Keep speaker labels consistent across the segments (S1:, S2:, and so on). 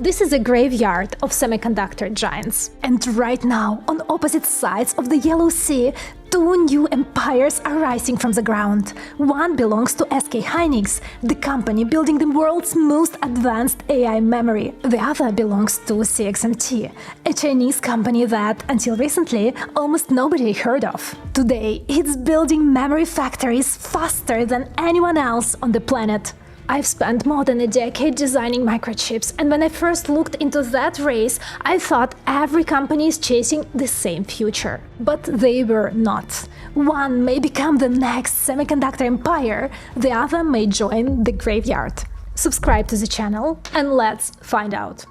S1: This is a graveyard of semiconductor giants. And right now, on opposite sides of the Yellow Sea, two new empires are rising from the ground. One belongs to SK Hynix, the company building the world's most advanced AI memory. The other belongs to CXMT, a Chinese company that, until recently, almost nobody heard of. Today, it's building memory factories faster than anyone else on the planet. I've spent more than a decade designing microchips, and when I first looked into that race, I thought every company is chasing the same future. But they were not. One may become the next semiconductor empire, the other may join the graveyard. Subscribe to the channel and let's find out.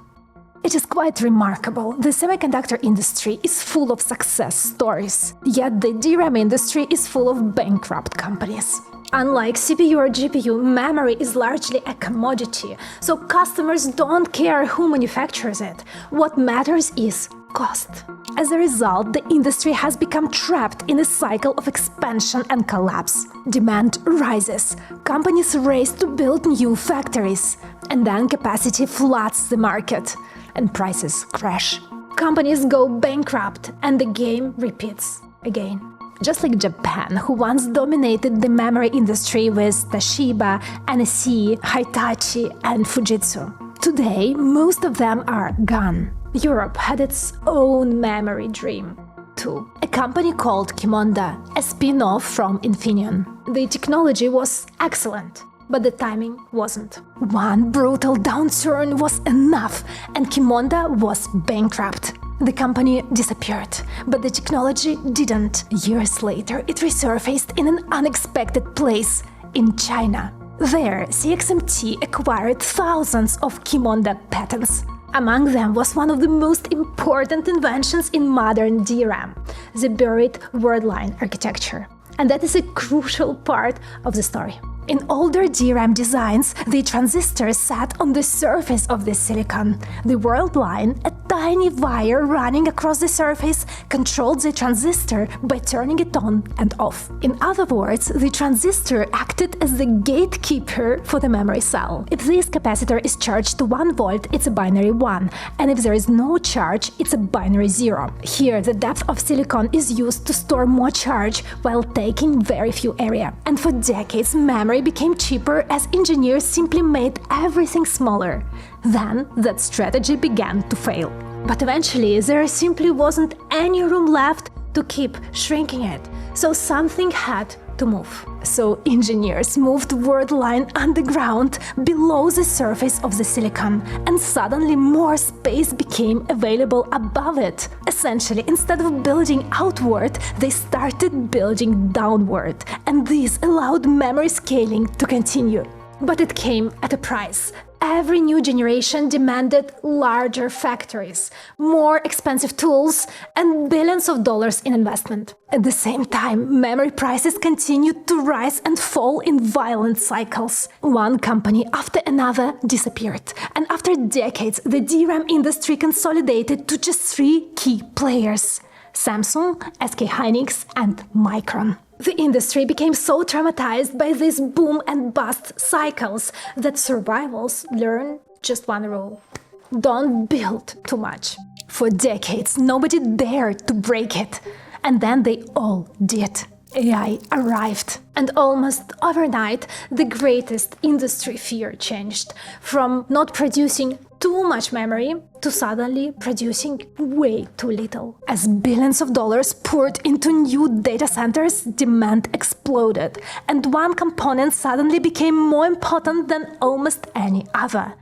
S1: It is quite remarkable. The semiconductor industry is full of success stories, yet the DRAM industry is full of bankrupt companies. Unlike CPU or GPU, memory is largely a commodity, so customers don't care who manufactures it. What matters is cost. As a result, the industry has become trapped in a cycle of expansion and collapse. Demand rises, companies race to build new factories, and then capacity floods the market, and prices crash. Companies go bankrupt, and the game repeats again. Just like Japan, who once dominated the memory industry with Toshiba, NSC, Hitachi, and Fujitsu. Today, most of them are gone. Europe had its own memory dream, too. A company called Qimonda, a spin-off from Infineon. The technology was excellent, but the timing wasn't. One brutal downturn was enough, and Qimonda was bankrupt. The company disappeared, but the technology didn't. Years later, it resurfaced in an unexpected place in China. There, CXMT acquired thousands of Qimonda patents. Among them was one of the most important inventions in modern DRAM, the buried wordline architecture. And that is a crucial part of the story. In older DRAM designs, the transistor sat on the surface of the silicon. The word line, a tiny wire running across the surface, controlled the transistor by turning it on and off. In other words, the transistor acted as the gatekeeper for the memory cell. If this capacitor is charged to 1 volt, it's a binary 1, and if there is no charge, it's a binary 0. Here, the depth of silicon is used to store more charge while taking very few area. And for decades, memory became cheaper as engineers simply made everything smaller. Then that strategy began to fail. But eventually there simply wasn't any room left to keep shrinking it, so something had to move. So engineers moved wordline underground below the surface of the silicon, and suddenly more space became available above it. Essentially, instead of building outward, they started building downward, and this allowed memory scaling to continue. But it came at a price. Every new generation demanded larger factories, more expensive tools, and billions of dollars in investment. At the same time, memory prices continued to rise and fall in violent cycles. One company after another disappeared, and after decades, the DRAM industry consolidated to just 3 key players: Samsung, SK Hynix, and Micron. The industry became so traumatized by these boom and bust cycles that survivors learned just one rule: don't build too much. For decades, nobody dared to break it, and then they all did. AI arrived, and almost overnight, the greatest industry fear changed from not producing too much memory to suddenly producing way too little. As billions of dollars poured into new data centers, demand exploded, and one component suddenly became more important than almost any other: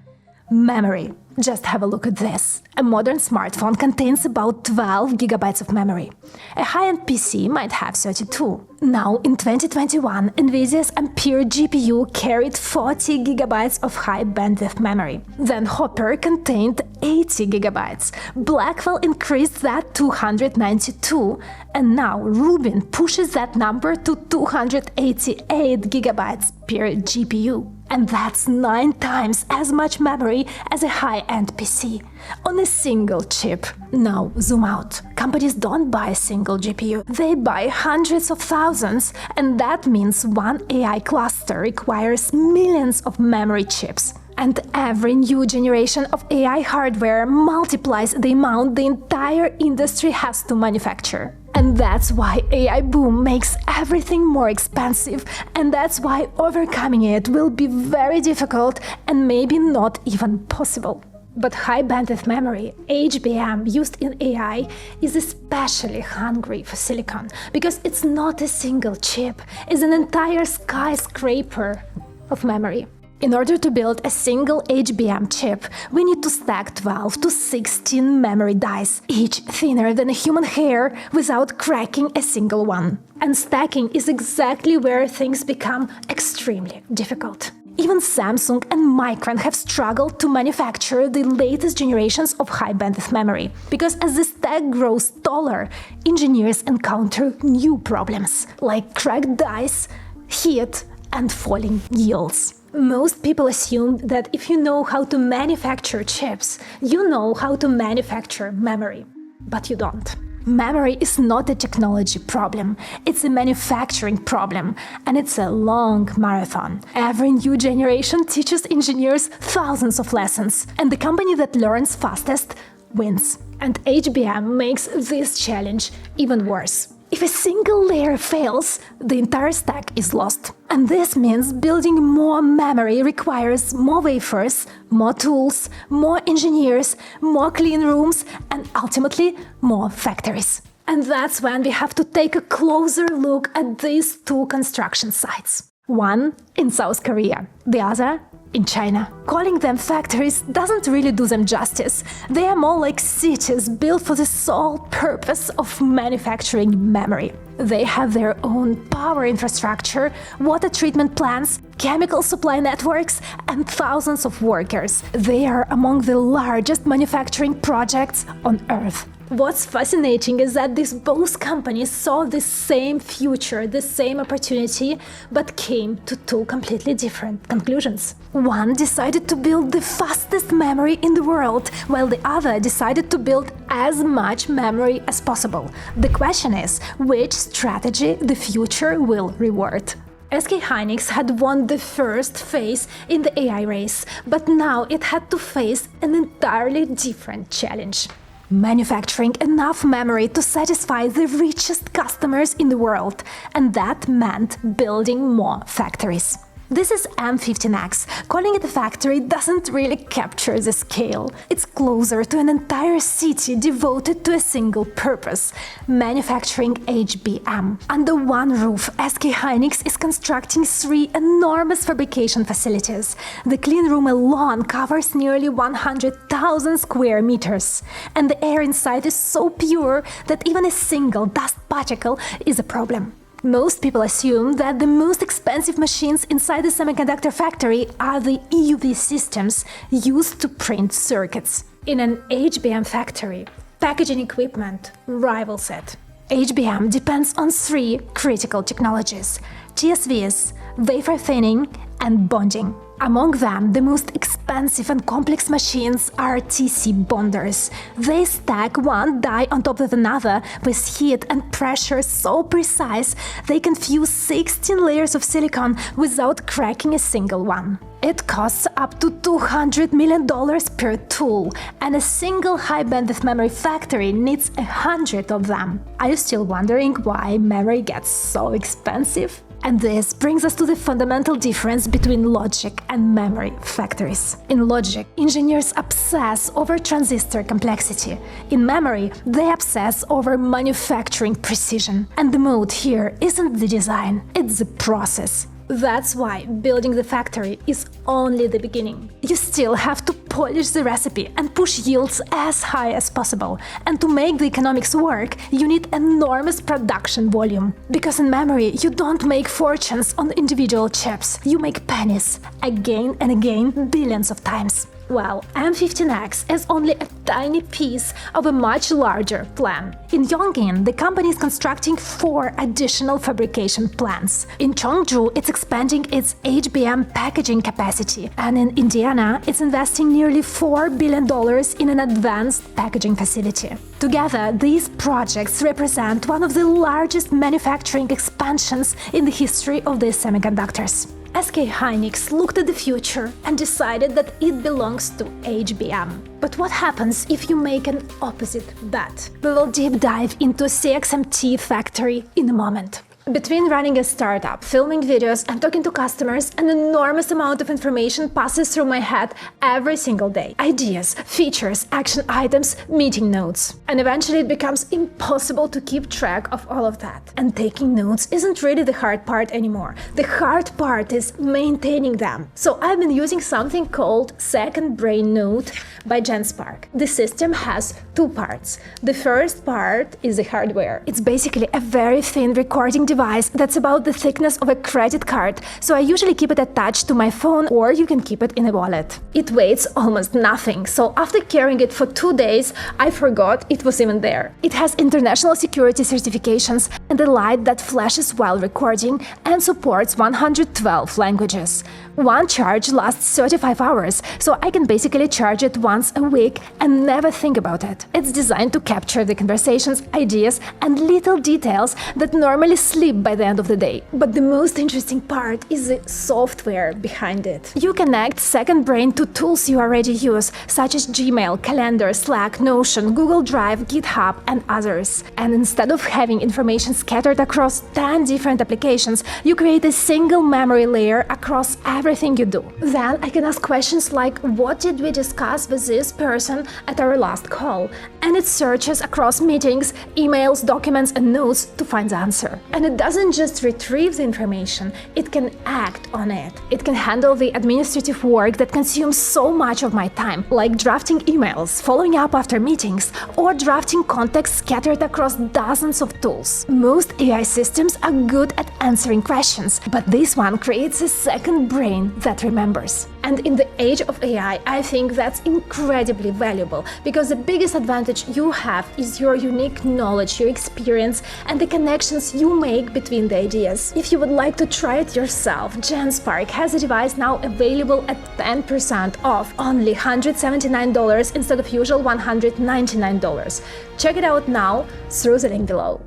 S1: memory. Just have a look at this. A modern smartphone contains about 12 gigabytes of memory. A high-end PC might have 32. Now, in 2021, NVIDIA's Ampere GPU carried 40 gigabytes of high-bandwidth memory. Then Hopper contained 80 gigabytes. Blackwell increased that to 192. And now Rubin pushes that number to 288 gigabytes per GPU. And that's 9 times as much memory as a high-end PC on a single chip. Now, zoom out. Companies don't buy a single GPU. They buy hundreds of thousands, and that means one AI cluster requires millions of memory chips. And every new generation of AI hardware multiplies the amount the entire industry has to manufacture. And that's why AI boom makes everything more expensive, and that's why overcoming it will be very difficult and maybe not even possible. But high bandwidth memory, HBM, used in AI is especially hungry for silicon because it's not a single chip, it's an entire skyscraper of memory. In order to build a single HBM chip, we need to stack 12 to 16 memory dies, each thinner than a human hair, without cracking a single one. And stacking is exactly where things become extremely difficult. Even Samsung and Micron have struggled to manufacture the latest generations of high bandwidth memory, because as the stack grows taller, engineers encounter new problems, like cracked dies, heat, and falling yields. Most people assume that if you know how to manufacture chips, you know how to manufacture memory. But you don't. Memory is not a technology problem, it's a manufacturing problem, and it's a long marathon. Every new generation teaches engineers thousands of lessons, and the company that learns fastest wins. And HBM makes this challenge even worse. If a single layer fails, the entire stack is lost. And this means building more memory requires more wafers, more tools, more engineers, more clean rooms, and ultimately more factories. And that's when we have to take a closer look at these two construction sites. One in South Korea, the other in China. Calling them factories doesn't really do them justice. They are more like cities built for the sole purpose of manufacturing memory. They have their own power infrastructure, water treatment plants, chemical supply networks, and thousands of workers. They are among the largest manufacturing projects on Earth. What's fascinating is that these both companies saw the same future, the same opportunity, but came to two completely different conclusions. One decided to build the fastest memory in the world, while the other decided to build as much memory as possible. The question is, which strategy the future will reward? SK Hynix had won the first phase in the AI race, but now it had to face an entirely different challenge. Manufacturing enough memory to satisfy the richest customers in the world, and that meant building more factories. This is M15X. Calling it a factory doesn't really capture the scale. It's closer to an entire city devoted to a single purpose: manufacturing HBM. Under one roof, SK Hynix is constructing 3 enormous fabrication facilities. The clean room alone covers nearly 100,000 square meters. And the air inside is so pure that even a single dust particle is a problem. Most people assume that the most expensive machines inside the semiconductor factory are the EUV systems used to print circuits. In an HBM factory, packaging equipment rivals it. HBM depends on 3 critical technologies: TSVs, wafer thinning, and bonding. Among them, the most expensive and complex machines are TC bonders. They stack one die on top of another with heat and pressure so precise they can fuse 16 layers of silicon without cracking a single one. It costs up to $200 million per tool, and a single high-bandwidth memory factory needs 100 of them. Are you still wondering why memory gets so expensive? And this brings us to the fundamental difference between logic and memory factories. In logic, engineers obsess over transistor complexity. In memory, they obsess over manufacturing precision. And the mode here isn't the design, it's the process. That's why building the factory is only the beginning. You still have to polish the recipe and push yields as high as possible. And to make the economics work, you need enormous production volume. Because in memory, you don't make fortunes on individual chips. You make pennies, again and again, billions of times. Well, M15X is only a tiny piece of a much larger plan. In Yongin, the company is constructing 4 additional fabrication plants. In Chongju, it's expanding its HBM packaging capacity, and in Indiana, it's investing nearly $4 billion in an advanced packaging facility. Together, these projects represent one of the largest manufacturing expansions in the history of the semiconductors. SK Hynix looked at the future and decided that it belongs to HBM. But what happens if you make an opposite bet? We will deep dive into CXMT factory in a moment. Between running a startup, filming videos, and talking to customers, an enormous amount of information passes through my head every single day. Ideas, features, action items, meeting notes. And eventually it becomes impossible to keep track of all of that. And taking notes isn't really the hard part anymore. The hard part is maintaining them. So I've been using something called Second Brain Note by Genspark. The system has two parts. The first part is the hardware. It's basically a very thin recording device that's about the thickness of a credit card, so I usually keep it attached to my phone, or you can keep it in a wallet. It weighs almost nothing, so after carrying it for 2 days, I forgot it was even there. It has international security certifications and a light that flashes while recording and supports 112 languages. One charge lasts 35 hours, so I can basically charge it once a week and never think about it. It's designed to capture the conversations, ideas, and little details that normally slip by the end of the day. But the most interesting part is the software behind it. You connect Second Brain to tools you already use, such as Gmail, Calendar, Slack, Notion, Google Drive, GitHub, and others. And instead of having information scattered across 10 different applications, you create a single memory layer across everything you do. Then I can ask questions like, what did we discuss with this person at our last call? And it searches across meetings, emails, documents, and notes to find the answer. And it doesn't just retrieve the information, it can act on it. It can handle the administrative work that consumes so much of my time, like drafting emails, following up after meetings, or drafting context scattered across dozens of tools. Most AI systems are good at answering questions, but this one creates a second brain that remembers. And in the age of AI, I think that's incredibly valuable, because the biggest advantage you have is your unique knowledge, your experience, and the connections you make between the ideas. If you would like to try it yourself, Genspark has a device now available at 10% off, only $179 instead of usual $199. Check it out now through the link below.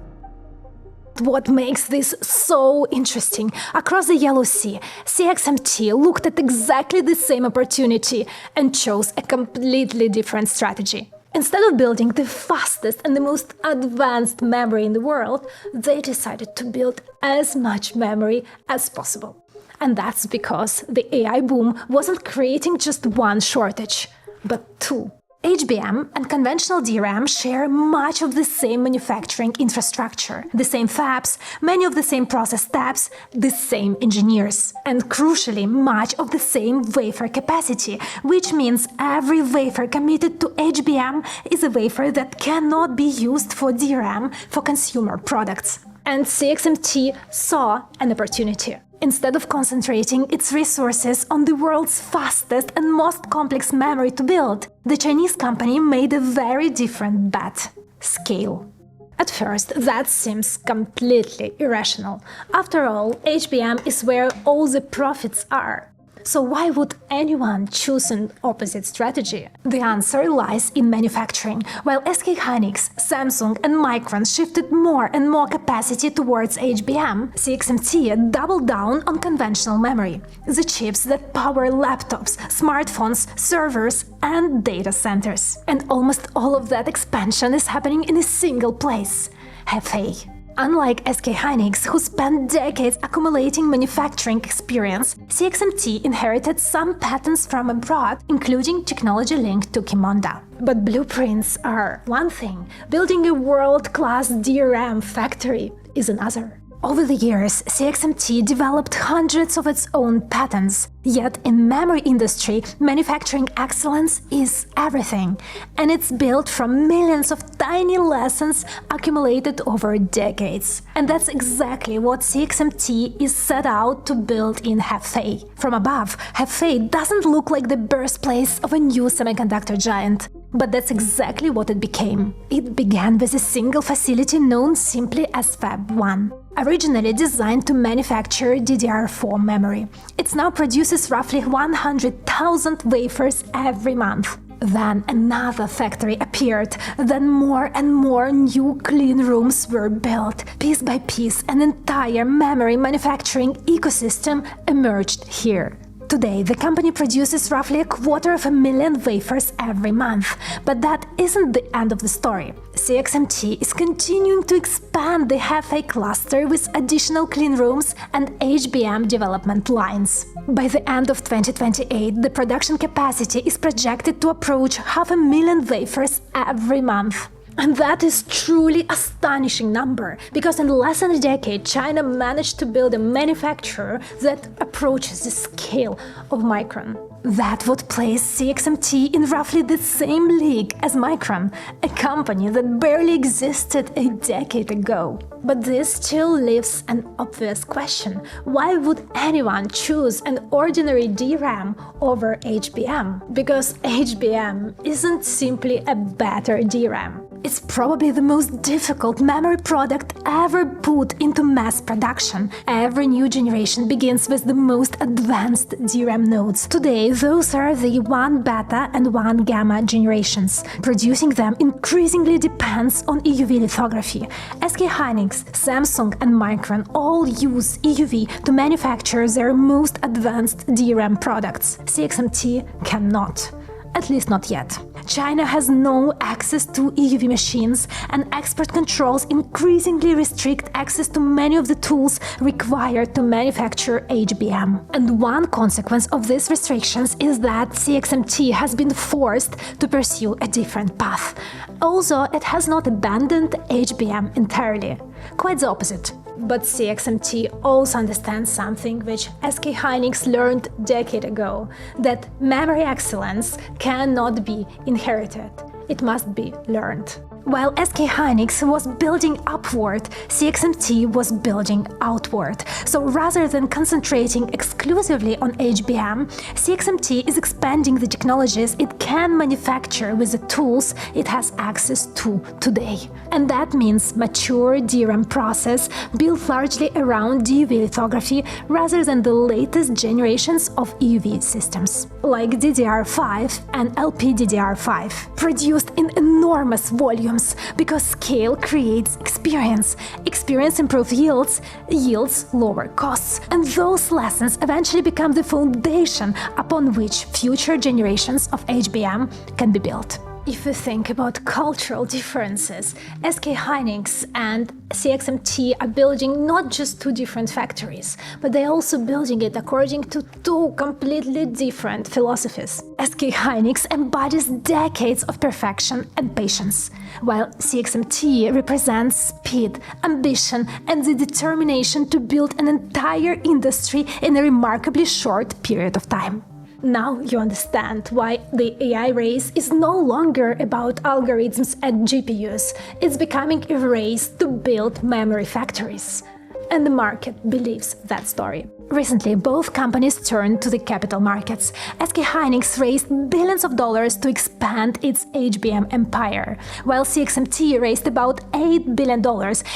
S1: What makes this so interesting? Across the Yellow Sea, CXMT looked at exactly the same opportunity and chose a completely different strategy. Instead of building the fastest and the most advanced memory in the world, they decided to build as much memory as possible. And that's because the AI boom wasn't creating just one shortage, but two. HBM and conventional DRAM share much of the same manufacturing infrastructure, the same fabs, many of the same process steps, the same engineers, and crucially, much of the same wafer capacity, which means every wafer committed to HBM is a wafer that cannot be used for DRAM for consumer products. And CXMT saw an opportunity. Instead of concentrating its resources on the world's fastest and most complex memory to build, the Chinese company made a very different bet: scale. At first, that seems completely irrational. After all, HBM is where all the profits are. So why would anyone choose an opposite strategy? The answer lies in manufacturing. While SK Hynix, Samsung, and Micron shifted more and more capacity towards HBM, CXMT doubled down on conventional memory, the chips that power laptops, smartphones, servers, and data centers. And almost all of that expansion is happening in a single place: Hefei. Unlike SK Hynix, who spent decades accumulating manufacturing experience, CXMT inherited some patents from abroad, including technology linked to Qimonda. But blueprints are one thing, building a world-class DRAM factory is another. Over the years, CXMT developed hundreds of its own patents. Yet in memory industry, manufacturing excellence is everything, and it's built from millions of tiny lessons accumulated over decades. And that's exactly what CXMT is set out to build in Hefei. From above, Hefei doesn't look like the birthplace of a new semiconductor giant. But that's exactly what it became. It began with a single facility known simply as Fab 1, originally designed to manufacture DDR4 memory. It now produces roughly 100,000 wafers every month. Then another factory appeared, then more and more new clean rooms were built. Piece by piece, an entire memory manufacturing ecosystem emerged here. Today, the company produces roughly 250,000 wafers every month. But that isn't the end of the story. CXMT is continuing to expand the Hefei cluster with additional clean rooms and HBM development lines. By the end of 2028, the production capacity is projected to approach 500,000 wafers every month. And that is truly astonishing number, because in less than a decade, China managed to build a manufacturer that approaches the scale of Micron. That would place CXMT in roughly the same league as Micron, a company that barely existed a decade ago. But this still leaves an obvious question. Why would anyone choose an ordinary DRAM over HBM? Because HBM isn't simply a better DRAM. It's probably the most difficult memory product ever put into mass production. Every new generation begins with the most advanced DRAM nodes. Today, those are the 1 beta and 1 gamma generations. Producing them increasingly depends on EUV lithography. SK Hynix, Samsung and Micron all use EUV to manufacture their most advanced DRAM products. CXMT cannot. At least not yet. China has no access to EUV machines, and export controls increasingly restrict access to many of the tools required to manufacture HBM. And one consequence of these restrictions is that CXMT has been forced to pursue a different path. Also, it has not abandoned HBM entirely. Quite the opposite. But CXMT also understands something which SK Hynix learned a decade ago, that memory excellence cannot be inherited. It must be learned. While SK Hynix was building upward, CXMT was building outward. So rather than concentrating exclusively on HBM, CXMT is expanding the technologies it can manufacture with the tools it has access to today. And that means mature DRAM process built largely around DUV lithography rather than the latest generations of EUV systems, like DDR5 and LPDDR5, produced in enormous volumes. Because scale creates experience. Experience improves yields, yields lower costs. And those lessons eventually become the foundation upon which future generations of HBM can be built. If we think about cultural differences, SK Hynix and CXMT are building not just two different factories, but they're also building it according to two completely different philosophies. SK Hynix embodies decades of perfection and patience, while CXMT represents speed, ambition, and the determination to build an entire industry in a remarkably short period of time. Now you understand why the AI race is no longer about algorithms and GPUs. It's becoming a race to build memory factories. And the market believes that story. Recently, both companies turned to the capital markets. SK Hynix raised billions of dollars to expand its HBM empire, while CXMT raised about $8 billion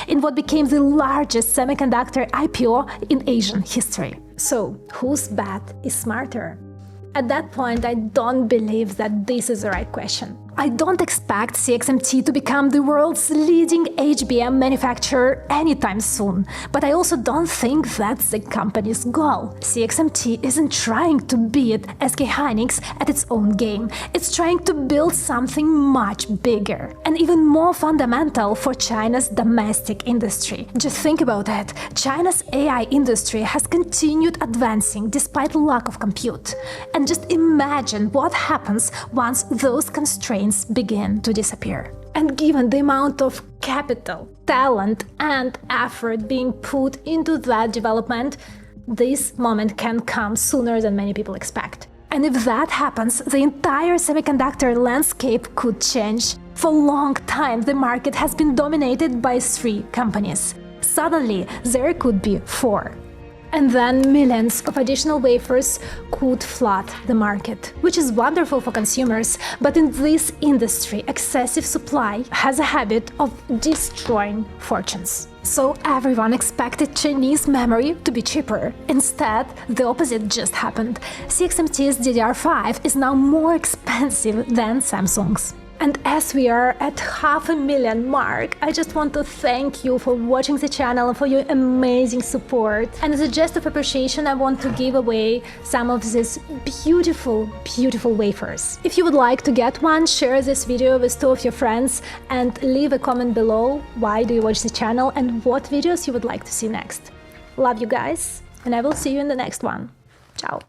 S1: in what became the largest semiconductor IPO in Asian history. So, whose bet is smarter? At that point, I don't believe that this is the right question. I don't expect CXMT to become the world's leading HBM manufacturer anytime soon, but I also don't think that's the company's goal. CXMT isn't trying to beat SK Hynix at its own game. It's trying to build something much bigger and even more fundamental for China's domestic industry. Just think about it. China's AI industry has continued advancing despite lack of compute. And just imagine what happens once those constraints begin to disappear. And given the amount of capital, talent, and effort being put into that development, this moment can come sooner than many people expect. And if that happens, the entire semiconductor landscape could change. For a long time, the market has been dominated by 3 companies. Suddenly, there could be 4. And then millions of additional wafers could flood the market, which is wonderful for consumers, but in this industry, excessive supply has a habit of destroying fortunes. So everyone expected Chinese memory to be cheaper. Instead, the opposite just happened. CXMT's DDR5 is now more expensive than Samsung's. And as we are at 500,000 mark, I just want to thank you for watching the channel and for your amazing support. And as a gesture of appreciation, I want to give away some of these beautiful, beautiful wafers. If you would like to get one, share this video with 2 of your friends and leave a comment below why do you watch the channel and what videos you would like to see next. Love you guys, and I will see you in the next one. Ciao!